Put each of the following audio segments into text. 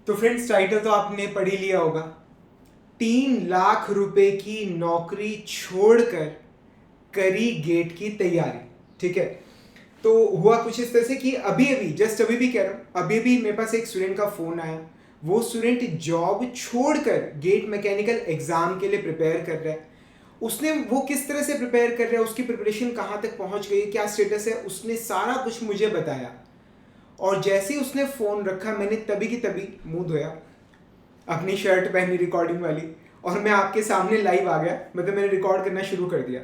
तो friends, title तो आपने पढ़ ही लिया होगा। 3 लाख रुपए की नौकरी छोड़कर करी गेट की तैयारी। ठीक है, तो हुआ कुछ इस तरह से कि अभी अभी जस्ट अभी भी कह रहा हूँ, अभी भी मेरे पास एक स्टूडेंट का फोन आया। वो स्टूडेंट जॉब छोड़कर गेट मैकेनिकल एग्जाम के लिए प्रिपेयर कर रहा है। उसने वो किस तरह से प्रिपेयर कर रहा है, उसकी प्रिपरेशन कहाँ तक पहुँच गई, क्या स्टेटस है, उसने सारा कुछ मुझे बताया। और जैसे ही उसने फ़ोन रखा, मैंने तभी की तभी मुंह धोया, अपनी शर्ट पहनी रिकॉर्डिंग वाली, और मैं आपके सामने लाइव आ गया। मतलब मैंने रिकॉर्ड करना शुरू कर दिया।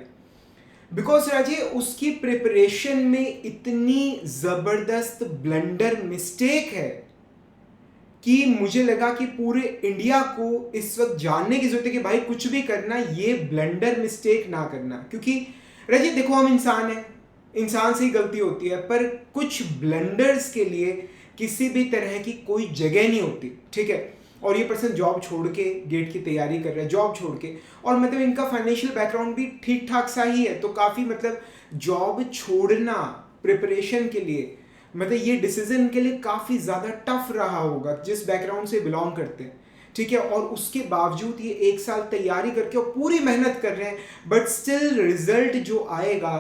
बिकॉज राजे, उसकी प्रिपरेशन में इतनी ज़बरदस्त ब्लंडर मिस्टेक है कि मुझे लगा कि पूरे इंडिया को इस वक्त जानने की जरूरत है कि भाई कुछ भी करना, ये ब्लंडर मिस्टेक ना करना। क्योंकि राजे देखो, हम इंसान हैं, इंसान से ही गलती होती है, पर कुछ ब्लंडर्स के लिए किसी भी तरह की कोई जगह नहीं होती। ठीक है, और ये पर्सन जॉब छोड़ के गेट की तैयारी कर रहा है, जॉब छोड़ के। और मतलब इनका फाइनेंशियल बैकग्राउंड भी ठीक ठाक सा ही है, तो काफ़ी मतलब जॉब छोड़ना प्रिपरेशन के लिए, मतलब ये डिसीजन के लिए काफ़ी ज़्यादा टफ रहा होगा जिस बैकग्राउंड से बिलोंग करते हैं। ठीक है, और उसके बावजूद ये 1 साल तैयारी करके और पूरी मेहनत कर रहे हैं, बट स्टिल रिजल्ट जो आएगा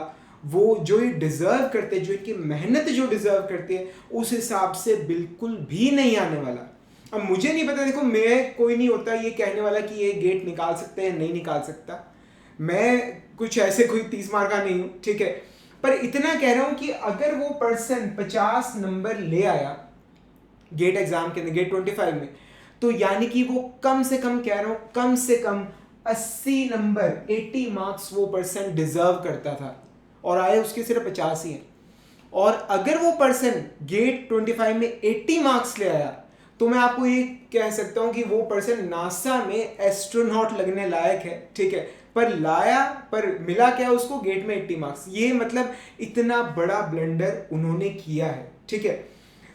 वो जो ये डिज़र्व करते हैं, जो इनकी मेहनत जो डिज़र्व करते हैं, उस हिसाब से बिल्कुल भी नहीं आने वाला। अब मुझे नहीं पता, देखो मैं कोई नहीं होता ये कहने वाला कि ये गेट निकाल सकते हैं नहीं निकाल सकता। मैं कुछ ऐसे कोई 30 मार्क का नहीं हूँ। ठीक है, पर इतना कह रहा हूँ कि अगर वो पर्सन 50 नंबर ले आया गेट एग्जाम के अंदर, गेट 25 में, तो यानी कि वो कम से कम, कह रहा हूँ कम से कम 80 नंबर, 80 मार्क्स वो पर्सन डिजर्व करता था, और आए उसके सिर्फ 50 ही हैं। और अगर वो पर्सन गेट 25 में 80 मार्क्स ले आया, तो मैं आपको ये कह सकता हूं कि वो पर्सन नासा में एस्ट्रोनॉट लगने लायक है। ठीक है, पर लाया, पर मिला क्या उसको, गेट में 80 मार्क्स। ये मतलब इतना बड़ा ब्लंडर उन्होंने किया है। ठीक है,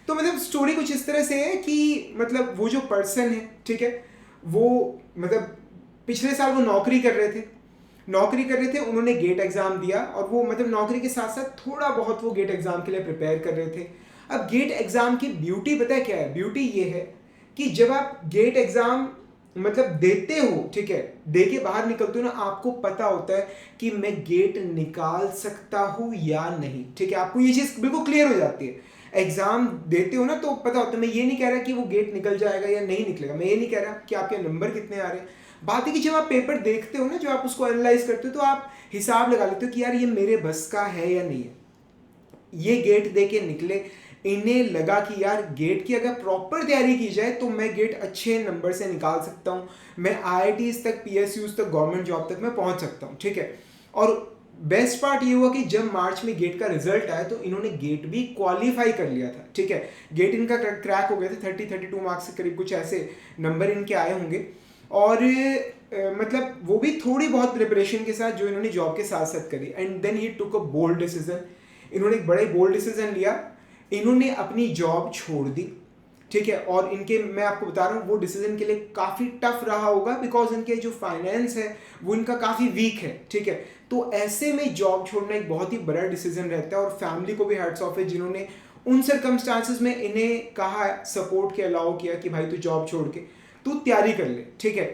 तो मतलब स्टोरी कुछ इस तरह से है कि मतलब वो जो पर्सन है, ठीक है, वो मतलब पिछले साल वो नौकरी कर रहे थे, उन्होंने गेट एग्जाम दिया, और वो मतलब नौकरी के साथ साथ थोड़ा बहुत वो गेट एग्जाम के लिए प्रिपेयर कर रहे थे। अब गेट एग्जाम की ब्यूटी पता है क्या है? ब्यूटी ये है कि जब आप गेट एग्जाम मतलब देते हो, ठीक है, दे के बाहर निकलते हो ना, आपको पता होता है कि मैं गेट निकाल सकता हूं या नहीं। ठीक है, आपको ये चीज बिल्कुल क्लियर हो जाती है। एग्जाम देते हो ना तो पता होता है। मैं ये नहीं कह रहा कि वो गेट निकल जाएगा या नहीं निकलेगा, मैं ये नहीं कह रहा कि आपके नंबर कितने आ रहे हैं। बात है कि जब आप पेपर देखते हो ना, जब आप उसको एनालाइज करते हो, तो आप हिसाब लगा लेते हो कि यार ये मेरे बस का है या नहीं है। ये गेट दे के निकले, इन्हें लगा कि यार गेट की अगर प्रॉपर तैयारी की जाए तो मैं गेट अच्छे नंबर से निकाल सकता हूँ, मैं आईआईटीज तक, पीएसयूज तक, गवर्नमेंट जॉब तक मैं पहुंच सकता हूँ। ठीक है, और बेस्ट पार्ट ये हुआ कि जब मार्च में गेट का रिजल्ट आया तो इन्होंने गेट भी क्वालिफाई कर लिया था। ठीक है, गेट इनका क्रैक हो गया था, 32 मार्क्स के करीब कुछ ऐसे नंबर इनके आए होंगे। और मतलब वो भी थोड़ी बहुत प्रिपरेशन के साथ जो इन्होंने जॉब के साथ साथ करी। And then he took a bold decision. इन्होंने एक बड़े बोल्ड डिसीजन लिया, इन्होंने अपनी जॉब छोड़ दी। ठीक है, और इनके, मैं आपको बता रहा हूँ, वो डिसीजन के लिए काफ़ी टफ रहा होगा, बिकॉज इनके जो फाइनेंस है वो इनका काफ़ी वीक है। ठीक है, तो ऐसे में जॉब छोड़ना एक बहुत ही बड़ा डिसीजन रहता है, और फैमिली को भी हैट्स ऑफ है जिन्होंने उन सर्कमस्टांसिस में इन्हें कहा, सपोर्ट के अलाउ किया कि भाई तू जॉब छोड़ के तू तैयारी कर ले। ठीक है,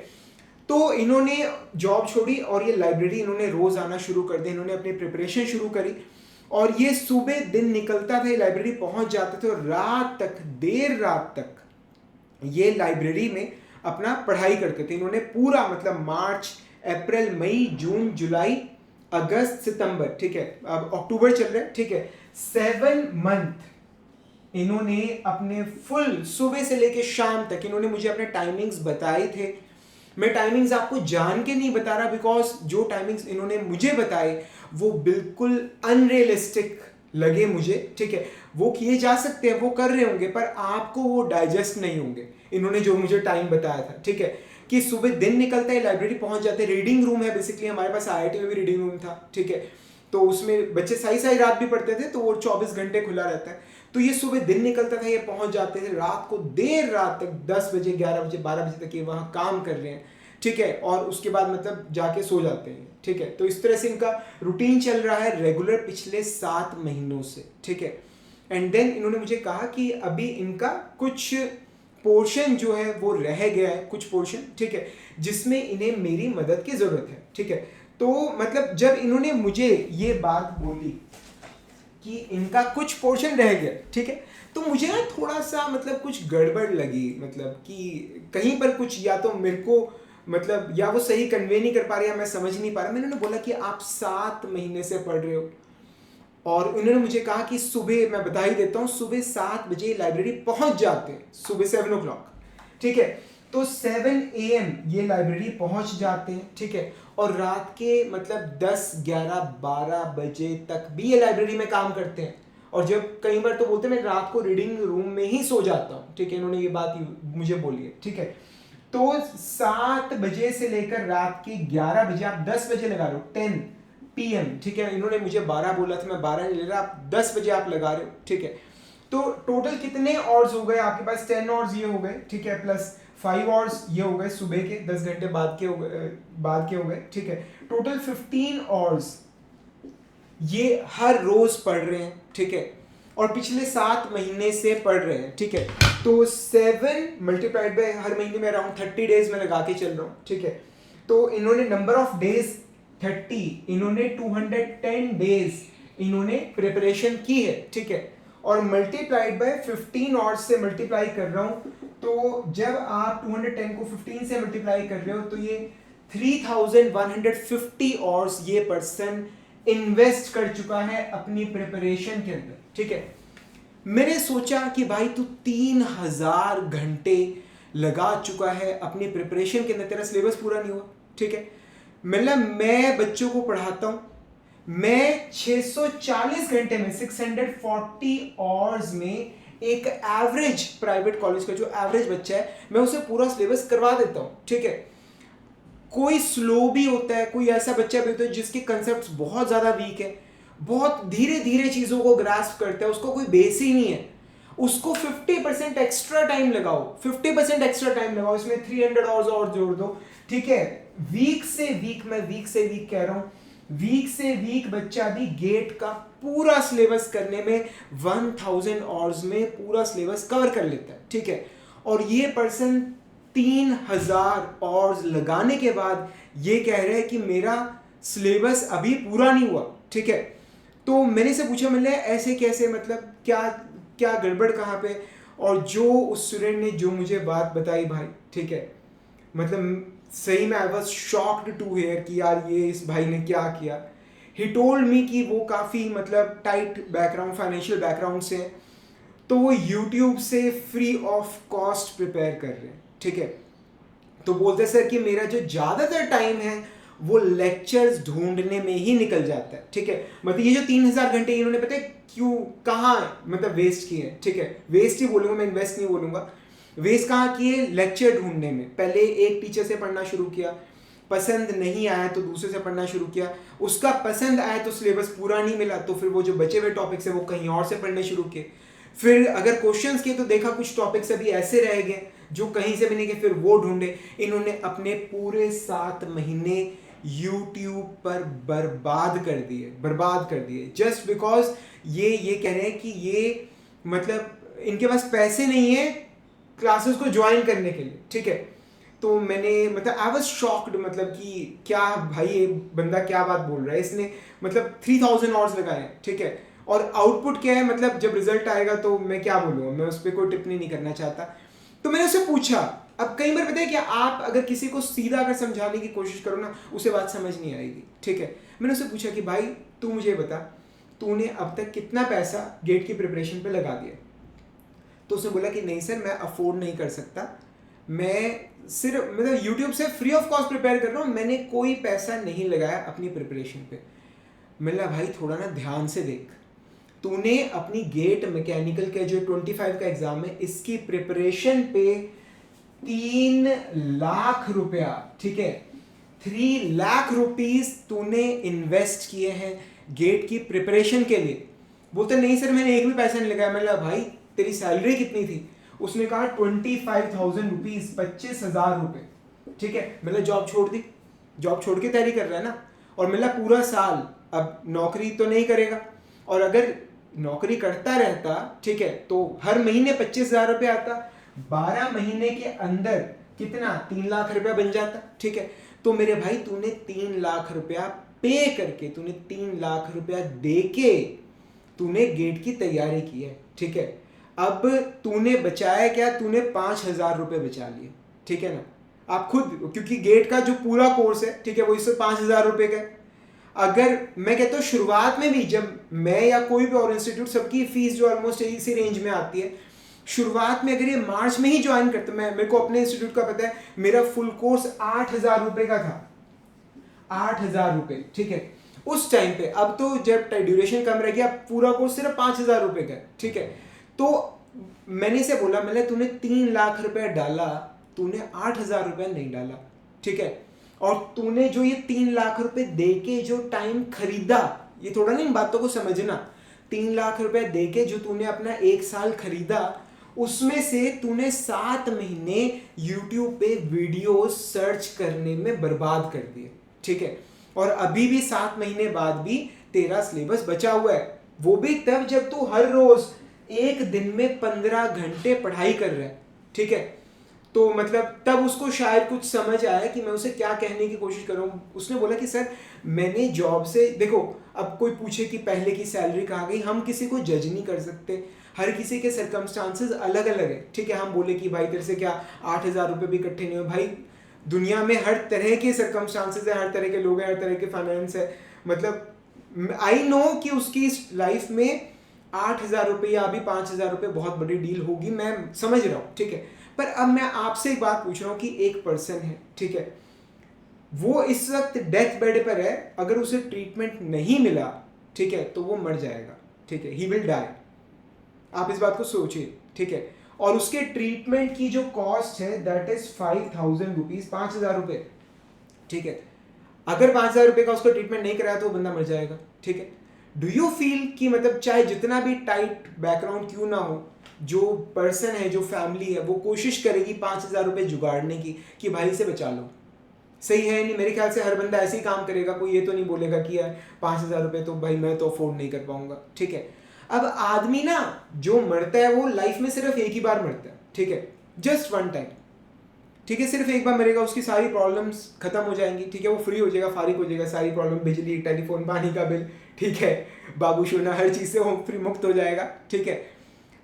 तो इन्होंने जॉब छोड़ी और ये लाइब्रेरी इन्होंने रोज आना शुरू कर दी, इन्होंने अपनी प्रिपरेशन शुरू करी। और ये सुबह दिन निकलता था, ये लाइब्रेरी पहुंच जाते थे, और रात तक, देर रात तक ये लाइब्रेरी में अपना पढ़ाई करते थे। इन्होंने पूरा मतलब मार्च, अप्रैल, मई, जून, जुलाई, अगस्त, सितंबर, ठीक है, अब अक्टूबर चल रहा है। ठीक है, 7 मंथ इन्होंने अपने फुल सुबह से लेके शाम तक इन्होंने मुझे अपने टाइमिंग्स बताए थे। मैं टाइमिंग्स आपको जान के नहीं बता रहा, बिकॉज जो टाइमिंग्स इन्होंने मुझे बताए वो बिल्कुल अनरियलिस्टिक लगे मुझे। ठीक है, वो किए जा सकते हैं, वो कर रहे होंगे, पर आपको वो डाइजेस्ट नहीं होंगे। इन्होंने जो मुझे टाइम बताया था, ठीक है, कि सुबह दिन निकलता है, लाइब्रेरी पहुंच जाते, रीडिंग रूम है बेसिकली, हमारे पास आईआईटी में भी रीडिंग रूम था। ठीक है, तो उसमें बच्चे साई साई रात भी पढ़ते थे, तो वो 24 घंटे खुला रहता है। तो ये सुबह दिन निकलता था, ये पहुंच जाते थे, रात को देर रात तक 10 बजे, 11 बजे, 12 बजे तक ये वहाँ काम कर रहे हैं। ठीक है, और उसके बाद मतलब जाके सो जाते हैं। ठीक है, तो इस तरह से इनका रूटीन चल रहा है रेगुलर पिछले 7 महीनों से। ठीक है, एंड देन इन्होंने मुझे कहा कि अभी इनका कुछ पोर्शन जो है वो रह गया है, कुछ पोर्शन, ठीक है, जिसमें इन्हें मेरी मदद की ज़रूरत है, ठीक है। तो मतलब जब इन्होंने मुझे ये बात बोली कि इनका कुछ पोर्शन रह गया, ठीक है, तो मुझे ना थोड़ा सा मतलब कुछ गड़बड़ लगी, मतलब कि कहीं पर कुछ या तो मेरे को मतलब या वो सही कन्वे नहीं कर पा रहे या मैं समझ नहीं पा रहा। मैंने बोला कि आप 7 महीने से पढ़ रहे हो, और उन्होंने मुझे कहा कि सुबह, मैं बता ही देता हूँ, सुबह 7 बजे लाइब्रेरी पहुंच जाते हैं, सुबह 7 o'clock, ठीक है। तो 7 AM ये लाइब्रेरी पहुंच जाते हैं, ठीक है, और रात के मतलब 10, 11, 12 बजे तक भी ये लाइब्रेरी में काम करते हैं। और जब कई बार तो बोलते हैं मैं रात को रीडिंग रूम में ही सो जाता हूँ, ठीक है, इन्होंने ये बात मुझे बोली है, ठीक है। तो 7 बजे से लेकर रात के 11 बजे, आप 10 बजे लगा रहे हो, 10 PM, ठीक है। इन्होंने मुझे 12 बोला था, मैं 12 नहीं ले रहा, आप 10 बजे आप लगा रहे हो, ठीक है। तो टोटल कितने आवर्स हो गए आपके पास? 10 आवर्स ये हो गए, ठीक है, प्लस 5 आवर्स ये हो गए सुबह के, 10 घंटे बाद के हो गए, ठीक है। टोटल 15 आवर्स ये हर रोज पढ़ रहे हैं, ठीक है, और पिछले 7 महीने से पढ़ रहे हैं, ठीक है। तो 7 मल्टीप्लाइड बाय हर महीने में अराउंड 30 डेज में लगा के चल रहा हूँ, ठीक है। तो इन्होंने नंबर ऑफ डेज 30, इन्होंने 210 डेज इन्होंने प्रिपरेशन की है, ठीक है, और मल्टीप्लाइड बाय 15 आवर्स से मल्टीप्लाई कर रहा हूँ। तो जब आप 210 को 15 से मल्टीप्लाई कर रहे हो तो ये 3150 आवर्स ये पर्सन इन्वेस्ट कर चुका है अपनी प्रिपरेशन के अंदर, ठीक है। मैंने सोचा कि भाई तू 3000 घंटे लगा चुका है अपनी प्रिपरेशन के अंदर, तेरा सिलेबस पूरा नहीं हुआ, ठीक है। मतलब मैं बच्चों को पढ़ाता हूं, मैं 640 घंटे में 640 आवर्स में एक एवरेज प्राइवेट कॉलेज का जो एवरेज बच्चा है मैं उसे पूरा सिलेबस करवा देता हूं, ठीक है। कोई स्लो भी होता है, कोई ऐसा बच्चा भी होता है जिसके कंसेप्ट बहुत ज्यादा वीक है, बहुत धीरे धीरे चीजों को ग्रास्प करता है, उसको कोई बेस ही नहीं है, उसको 50% एक्स्ट्रा टाइम लगाओ, 50% एक्स्ट्रा टाइम लगाओ, इसमें 300 आवर्स और जोड़ दो, ठीक है। वीक से वीक, मैं वीक से वीक कह रहा हूं, वीक से वीक बच्चा भी गेट का पूरा सिलेबस करने में 1000 आवर्स में पूरा सिलेबस कवर कर लेता है, ठीक है। और ये पर्सन 3000 आवर्स लगाने के बाद ये कह रहे हैं कि मेरा सिलेबस अभी पूरा नहीं हुआ, ठीक है। तो मैंने से पूछा, मैंने ऐसे कैसे, मतलब क्या क्या गड़बड़ कहाँ पे? और जो उस स्टूडेंट ने जो मुझे बात बताई भाई, ठीक है, मतलब सही में I was shocked to hear कि यार ये इस भाई ने क्या किया। ही टोल्ड मी कि वो काफ़ी मतलब टाइट बैकग्राउंड, फाइनेंशियल बैकग्राउंड से, तो वो यूट्यूब से फ्री ऑफ कॉस्ट प्रिपेयर कर रहे हैं, ठीक है। तो बोलते सर कि मेरा जो ज़्यादातर टाइम है वो लेक्चर्स ढूंढने में ही निकल जाता है, ठीक है। मतलब ये जो 3000 घंटे इन्होंने पता है क्यों, कहाँ मतलब वेस्ट किए, ठीक है, वेस्ट ही बोलूँगा मैं, इन्वेस्ट नहीं बोलूँगा। वेस्ट कहाँ किए? लेक्चर ढूंढने में। पहले एक टीचर से पढ़ना शुरू किया, पसंद नहीं आया तो दूसरे से पढ़ना शुरू किया, उसका पसंद आया तो सिलेबस पूरा नहीं मिला तो फिर वो जो बचे हुए टॉपिक्स है वो कहीं और से पढ़ने शुरू किए। फिर अगर क्वेश्चंस किए तो देखा कुछ टॉपिक्स अभी ऐसे रह गए जो कहीं से भी नहीं गए, फिर वो ढूंढे। इन्होंने अपने पूरे 7 महीने यूट्यूब पर बर्बाद कर दिए जस्ट बिकॉज ये कह रहे हैं कि ये मतलब इनके पास पैसे नहीं है क्लासेस को ज्वाइन करने के लिए, ठीक है। तो मैंने मतलब आई वाज शॉक्ड, मतलब कि क्या भाई ये बंदा क्या बात बोल रहा है, इसने मतलब 3000 आवर्स लगाए, ठीक है। और आउटपुट क्या है, मतलब जब रिजल्ट आएगा तो मैं क्या बोलूँगा, मैं उस पर कोई टिप्पणी नहीं करना चाहता। तो मैंने उससे पूछा, अब कई बार पता है कि आप अगर किसी को सीधा अगर समझाने की कोशिश करो ना, उसे बात समझ नहीं आएगी, ठीक है। मैंने उससे पूछा कि भाई तू मुझे बता, तूने अब तक कितना पैसा गेट की प्रिपरेशन पे लगा दिया? तो उसने बोला कि नहीं सर, मैं अफोर्ड नहीं कर सकता, मैं सिर्फ मतलब यूट्यूब से फ्री ऑफ कॉस्ट प्रिपेयर कर रहा हूँ, मैंने कोई पैसा नहीं लगाया अपनी प्रिपरेशन पे। मैंने भाई थोड़ा ना ध्यान से देख, तूने अपनी गेट मैकेनिकल के जो 25 का एग्जाम है इसकी प्रिपरेशन पे 3 लाख रुपया, ठीक है, 3 लाख रुपीस तूने इन्वेस्ट किए हैं गेट की प्रिपरेशन के लिए। बोलते नहीं सर मैंने एक भी पैसा नहीं लगाया। मैंने भाई तेरी सैलरी कितनी थी? उसने कहा 25,000 रुपीज, 25,000 रुपए, ठीक है। मतलब जॉब छोड़ दी, जॉब छोड़ के तैयारी कर रहा है ना, और मतलब पूरा साल अब नौकरी तो नहीं करेगा, और अगर नौकरी करता रहता, ठीक है, तो हर महीने 25,000 रुपये आता, 12 महीने के अंदर कितना 3 लाख रुपया बन जाता, ठीक है। तो मेरे भाई तूने 3 लाख रुपया पे करके, तूने 3 लाख रुपया दे के तूने गेट की तैयारी की है, ठीक है। अब तूने बचाया क्या, तूने 5,000 रुपये बचा लिए, ठीक है ना। आप खुद, क्योंकि गेट का जो पूरा कोर्स है, ठीक है, वो इससे 5,000 रुपये का। अगर मैं कहता हूँ शुरुआत में भी, जब मैं या कोई भी और इंस्टीट्यूट, सबकी फीस जो ऑलमोस्ट इसी रेंज में आती है, शुरुआत में अगर ये मार्च में ही ज्वाइन करते, मेरे को अपने इंस्टीट्यूट का पता है, मेरा फुल कोर्स 8,000 रुपये का था, 8,000 रुपये, ठीक है, उस टाइम पे। अब तो जब ड्यूरेशन कम रह गया, पूरा कोर्स सिर्फ 5,000 रुपये का, ठीक है। तो मैंने इसे बोला, मैंने तूने 3 लाख रुपए डाला, तूने 8,000 रुपये नहीं डाला, ठीक है। और तूने जो ये 3 लाख रुपए दे के जो टाइम खरीदा, ये थोड़ा नहीं इन बातों को समझना, 3 लाख रुपए दे के जो तूने अपना 1 साल खरीदा, उसमें से तूने 7 महीने YouTube पे वीडियो सर्च करने में बर्बाद कर दिए, ठीक है। और अभी भी 7 महीने बाद भी तेरा सिलेबस बचा हुआ है, वो भी तब जब तू हर रोज एक दिन में 15 घंटे पढ़ाई कर रहा है, ठीक है। तो मतलब तब उसको शायद कुछ समझ आया कि मैं उसे क्या कहने की कोशिश कर रहा हूँ। उसने बोला कि सर मैंने जॉब से, देखो अब कोई पूछे कि पहले की सैलरी कहाँ गई, हम किसी को जज नहीं कर सकते, हर किसी के सर्कमस्टांसेस अलग अलग है, ठीक है। हम बोले कि भाई तेरे से क्या 8,000 रुपये भी इकट्ठे नहीं हुए, भाई दुनिया में हर तरह के सर्कमस्टांसेस है, हर तरह के लोग हैं, हर तरह के फाइनेंस है। मतलब आई नो कि उसकी लाइफ में 8,000 रुपये या अभी 5,000 रुपये बहुत बड़ी डील होगी, मैं समझ रहा हूँ, ठीक है। पर अब मैं आपसे एक बात पूछ रहा हूँ कि एक पर्सन है, ठीक है, वो इस वक्त डेथ बेड पर है, अगर उसे ट्रीटमेंट नहीं मिला, ठीक है, तो वो मर जाएगा, ठीक है, ही विल डाई। आप इस बात को सोचिए, ठीक है। और उसके ट्रीटमेंट की जो कॉस्ट है दैट इज 5,000 रुपीज, 5,000 रुपये, ठीक है। अगर 5,000 रुपये का उसका ट्रीटमेंट नहीं कराया तो वो बंदा मर जाएगा, ठीक है। डू यू फील कि मतलब चाहे जितना भी टाइट बैकग्राउंड क्यों ना हो, जो पर्सन है, जो फैमिली है, वो कोशिश करेगी 5,000 रुपये जुगाड़ने की कि भाई से बचा लो, सही है नहीं। मेरे ख्याल से हर बंदा ऐसे ही काम करेगा, कोई ये तो नहीं बोलेगा कि यार 5,000 रुपये तो भाई मैं तो अफोर्ड नहीं कर पाऊंगा, ठीक है। अब आदमी ना जो मरता है वो लाइफ में सिर्फ एक ही बार मरता है, ठीक है, जस्ट वन टाइम, ठीक है, सिर्फ एक बार मरेगा, उसकी सारी प्रॉब्लम्स खत्म हो जाएंगी, ठीक है, वो फ्री हो जाएगा, फारिग हो जाएगा, सारी प्रॉब्लम, बिजली, टेलीफोन, पानी का बिल, ठीक है, बाबू सोना, हर चीज़ से वो फ्री मुक्त हो जाएगा, ठीक है।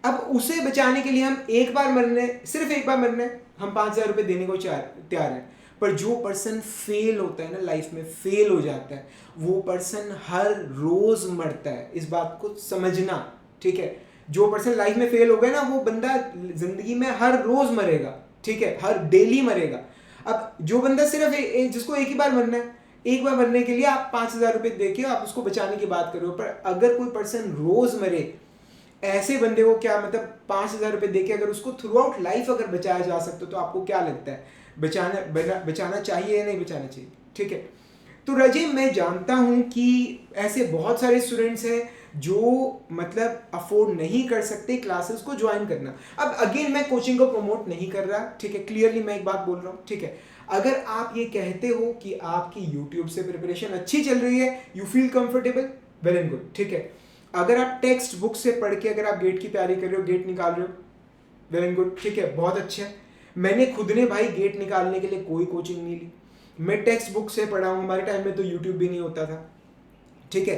अब उसे बचाने के लिए हम एक बार मरने, सिर्फ एक बार मरने हम 5,000 रुपये देने को तैयार हैं। पर जो पर्सन फेल होता है ना, लाइफ में फेल हो जाता है, वो पर्सन हर रोज मरता है, इस बात को समझना, ठीक है। जो पर्सन लाइफ में फेल हो गया ना, वो बंदा जिंदगी में हर रोज मरेगा, ठीक है, हर डेली मरेगा। अब जो बंदा सिर्फ जिसको एक ही बार मरना है, एक बार मरने के लिए आप 5,000 रुपये देके आप उसको बचाने की बात करो। पर अगर कोई पर्सन रोज मरे, ऐसे बंदे को क्या मतलब 5,000 रुपये देके अगर उसको थ्रू आउट लाइफ अगर बचाया जा सकता, तो आपको क्या लगता है बचाना चाहिए या नहीं बचाना चाहिए, ठीक है। तो रजी, मैं जानता हूं कि ऐसे बहुत सारे स्टूडेंट्स हैं जो मतलब अफोर्ड नहीं कर सकते क्लासेस को ज्वाइन करना। अब अगेन मैं कोचिंग को प्रमोट नहीं कर रहा, ठीक है, क्लियरली मैं एक बात बोल रहा हूँ, ठीक है। अगर आप ये कहते हो कि आपकी यूट्यूब से प्रिपरेशन अच्छी चल रही है, you feel comfortable, well and good, ठीक है। अगर आप टेक्स्ट बुक से पढ़ के अगर आप गेट की तैयारी कर रहे हो, गेट निकाल रहे हो, वेल एंड गुड, ठीक है, बहुत अच्छा है। मैंने खुद ने भाई गेट निकालने के लिए कोई कोचिंग नहीं ली, मैं टेक्स्ट बुक से पढ़ा हूँ। हमारे टाइम में तो यूट्यूब भी नहीं होता था, ठीक है।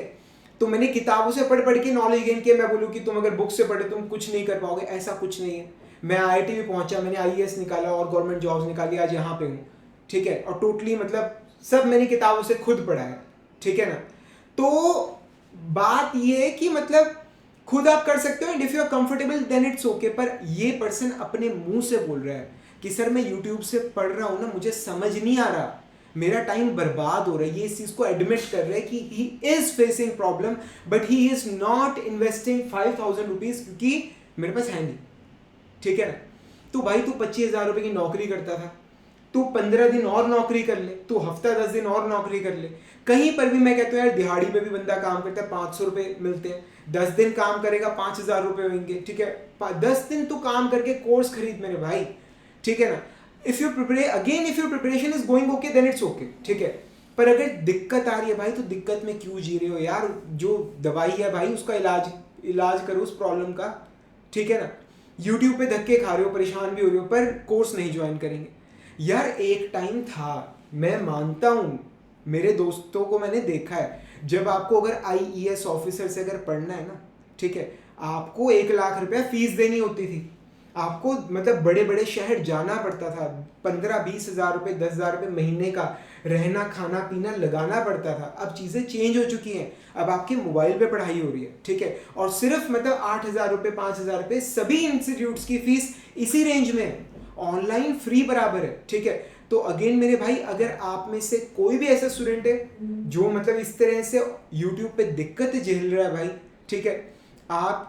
तो मैंने किताबों से पढ़ के नॉलेज गेन किया। मैं बोलूँ कि तुम अगर बुक से पढ़े तुम कुछ नहीं कर पाओगे, ऐसा कुछ नहीं है। मैं IIT भी पहुंचा, मैंने IAS निकाला और गवर्नमेंट जॉब्स निकाली, आज यहाँ पे हूँ, ठीक है। और टोटली मतलब सब मैंने किताबों से खुद पढ़ा है, ठीक है ना। तो बात ये है कि मतलब खुद आप कर सकते हो, and if you are comfortable then it's okay. पर ये पर्सन अपने मुंह से बोल रहा है कि सर मैं यूट्यूब से पढ़ रहा हूँ ना, मुझे समझ नहीं आ रहा, मेरा टाइम बर्बाद हो रहा है। ये इस चीज़ को एडमिट कर रहे हैं कि he is facing problem, but he is not investing 5,000 rupees क्योंकि मेरे पास है नहीं, ठीक है ना। तो भाई तू 25,000 रुपये की नौकरी करता था, तू 15 दिन और नौकरी कर ले, तू हफ्ता 10 दिन और नौकरी कर ले। कहीं पर भी मैं कहता हूँ यार, दिहाड़ी पे भी बंदा काम करता है, 500 रुपये मिलते हैं, 10 दिन काम करेगा 5,000 रुपये होंगे, ठीक है। 10 दिन तू काम करके कोर्स खरीद मेरे भाई, ठीक है ना। If you preparation is going okay then it's okay, ठीक है। पर अगर दिक्कत आ रही है भाई, तो दिक्कत में क्यों जी रहे हो यार। जो दवाई है भाई, उसका इलाज करो उस प्रॉब्लम का, ठीक है ना। यूट्यूब पे धक्के खा रहे हो, परेशान भी हो रहे हो, पर कोर्स नहीं ज्वाइन करेंगे। यार एक टाइम था, मैं मानता हूँ, मेरे दोस्तों को मैंने देखा है, जब आपको अगर IAS ऑफिसर से अगर पढ़ना है ना, ठीक है, आपको 1 लाख रुपया फीस देनी होती थी। आपको मतलब बड़े बड़े शहर जाना पड़ता था, 15-20 हज़ार रुपये, 10 हज़ार रुपये महीने का रहना खाना पीना लगाना पड़ता था। अब चीज़ें चेंज हो चुकी हैं, अब आपके मोबाइल पे पढ़ाई हो रही है, ठीक है, और सिर्फ मतलब 8 हज़ार रुपये, 5 हज़ार रुपये सभी इंस्टीट्यूट्स की फीस इसी रेंज में है। ऑनलाइन फ्री बराबर है, ठीक है। तो अगेन मेरे भाई, अगर आप में से कोई भी ऐसा स्टूडेंट है जो मतलब इस तरह से यूट्यूब पे दिक्कत झेल रहा है भाई, ठीक है, आप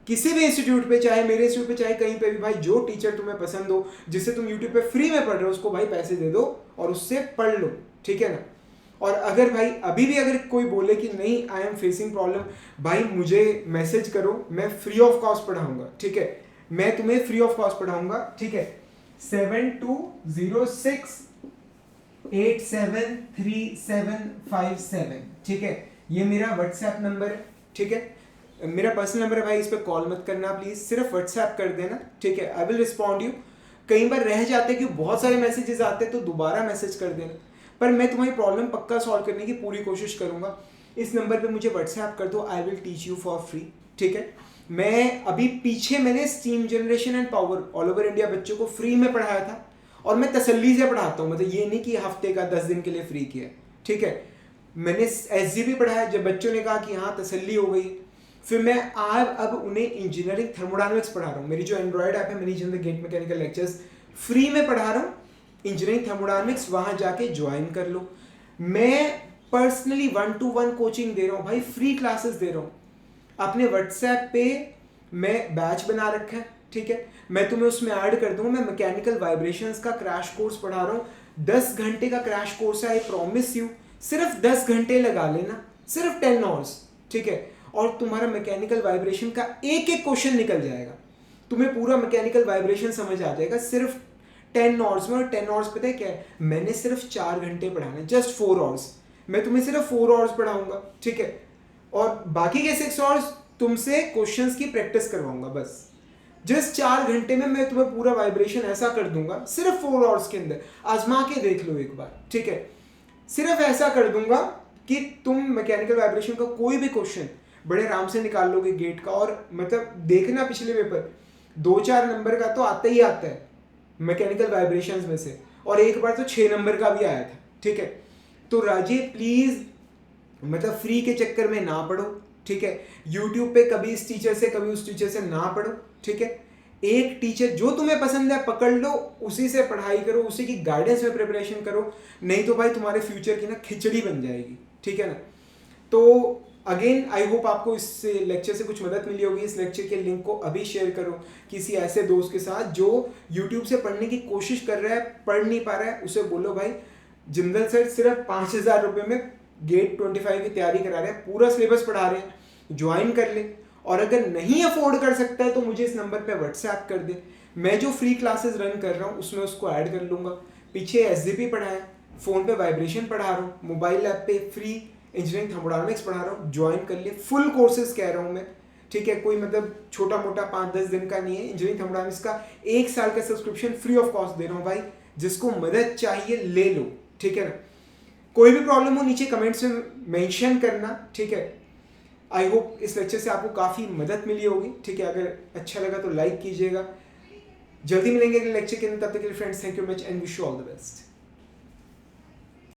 किसी भी इंस्टीट्यूट पे, चाहे मेरे इंस्टीट्यूट पे, चाहे कहीं पे भी भाई, जो टीचर तुम्हें पसंद हो, जिससे तुम यूट्यूब पे फ्री में पढ़ रहे हो, उसको भाई पैसे दे दो और उससे पढ़ लो, ठीक है ना। और अगर भाई अभी भी अगर कोई बोले कि नहीं आई एम फेसिंग प्रॉब्लम, भाई मुझे मैसेज करो, मैं फ्री ऑफ कॉस्ट पढ़ाऊंगा, ठीक है, मैं तुम्हें फ्री ऑफ कॉस्ट पढ़ाऊंगा, ठीक है। 7206873757, ठीक है, ये मेरा व्हाट्सएप नंबर है, ठीक है। मेरा पर्सनल नंबर है भाई, इस पर कॉल मत करना प्लीज, सिर्फ व्हाट्सएप कर देना, ठीक है, आई विल रिस्पॉन्ड यू। कई बार रह जाते कि बहुत सारे मैसेजेस आते तो दोबारा मैसेज कर देना, पर मैं तुम्हारी प्रॉब्लम पक्का सॉल्व करने की पूरी कोशिश करूंगा। इस नंबर पे मुझे व्हाट्सएप कर दो, I will teach you for free, ठीक है। मैं अभी पीछे मैंने steam generation and power all over India बच्चों को फ्री में पढ़ाया था, और मैं तसल्ली से पढ़ाता हूँ, मतलब ये नहीं कि हफ्ते का 10 दिन के लिए फ्री किया, ठीक है। मैंने SGP पढ़ाया, जब बच्चों ने कहा कि हाँ तसल्ली हो गई, फिर मैं अब उन्हें इंजीनियरिंग थर्मोडायनामिक्स पढ़ा रहा हूँ। मेरी जो एंड्रॉयड ऐप है manage the gate mechanical lectures, free में पढ़ा रहा हूँ इंजीनियरिंग थर्मोडायनामिक्स, वहाँ जाके ज्वाइन कर लो। मैं पर्सनली 1-to-1 कोचिंग दे रहा हूँ भाई, फ्री क्लासेस दे रहा हूँ। अपने व्हाट्सएप पे मैं बैच बना रखा है, ठीक है, मैं तुम्हें उसमें ऐड कर दूंगा। मैं मैकेनिकल वाइब्रेशंस का क्रैश कोर्स पढ़ा रहा हूँ, 10 घंटे का क्रैश कोर्स है, आई प्रॉमिस यू। सिर्फ 10 घंटे लगा लेना, सिर्फ 10 आवर्स, ठीक है, और तुम्हारा मैकेनिकल वाइब्रेशन का एक एक क्वेश्चन निकल जाएगा, तुम्हें पूरा मैकेनिकल वाइब्रेशन समझ आ जाएगा सिर्फ 10 आवर्स में। और 10 आवर्स पता है क्या है, मैंने सिर्फ 4 घंटे पढ़ाना है, जस्ट 4 आवर्स, मैं तुम्हें सिर्फ 4 आवर्स पढ़ाऊंगा, ठीक है, और बाकी के 6 आवर्स तुमसे क्वेश्चंस की प्रैक्टिस करवाऊंगा। बस जस्ट 4 घंटे में मैं तुम्हें पूरा वाइब्रेशन ऐसा कर दूंगा, सिर्फ 4 आवर्स के अंदर, आजमा के देख लो एक बार, ठीक है। सिर्फ ऐसा कर दूंगा कि तुम मैकेनिकल वाइब्रेशन का कोई भी क्वेश्चन बड़े आराम से निकाल लोगे गेट का। और मतलब देखना पिछले पेपर 2-4 नंबर का तो आता ही आता है मैकेनिकल वाइब्रेशंस में से, और एक बार तो 6 नंबर का भी आया था, ठीक है। तो राजे प्लीज मतलब फ्री के चक्कर में ना पढ़ो, ठीक है। यूट्यूब पे कभी इस टीचर से कभी उस टीचर से ना पढ़ो, ठीक है। एक टीचर जो तुम्हें पसंद है पकड़ लो, उसी से पढ़ाई करो, उसी की गाइडेंस में प्रिपरेशन करो, नहीं तो भाई तुम्हारे फ्यूचर की ना खिचड़ी बन जाएगी, ठीक है ना। तो अगेन आई होप आपको इस लेक्चर से कुछ मदद मिली होगी। इस लेक्चर के लिंक को अभी शेयर करो किसी ऐसे दोस्त के साथ जो यूट्यूब से पढ़ने की कोशिश कर रहा है, पढ़ नहीं पा रहा है, उसे बोलो भाई जिंदल सर सिर्फ 5,000 रुपये में गेट 25 की तैयारी करा रहे हैं, पूरा सिलेबस पढ़ा रहे हैं, ज्वाइन कर ले। और अगर नहीं अफोर्ड कर सकता है तो मुझे इस नंबर पे व्हाट्सएप कर दे, मैं जो फ्री क्लासेस रन कर रहा हूँ उसमें उसको ऐड कर लूँगा। पीछे SGP पढ़ाया, फ़ोन पे वाइब्रेशन पढ़ा रहा हूँ, मोबाइल ऐप पे फ्री इंजीनियरिंग थर्मोडायनामिक्स पढ़ा रहा हूँ, ज्वाइन कर ले। फुल कोर्सेज कह रहा हूँ मैं, ठीक है, कोई मतलब छोटा मोटा 5-10 दिन का नहीं है। इंजीनियरिंग थर्मोडायनामिक्स का 1 साल का सब्सक्रिप्शन फ्री ऑफ कॉस्ट दे रहा हूँ भाई, जिसको मदद चाहिए ले लो, ठीक है ना। कोई भी प्रॉब्लम हो नीचे कमेंट्स में मेंशन करना, ठीक है। आई होप इस लेक्चर से आपको काफ़ी मदद मिली होगी, ठीक है। अगर अच्छा लगा तो लाइक कीजिएगा। जल्दी मिलेंगे अगले लेक्चर के अंदर, तब तक के लिए friends thank you much and wish you all the best.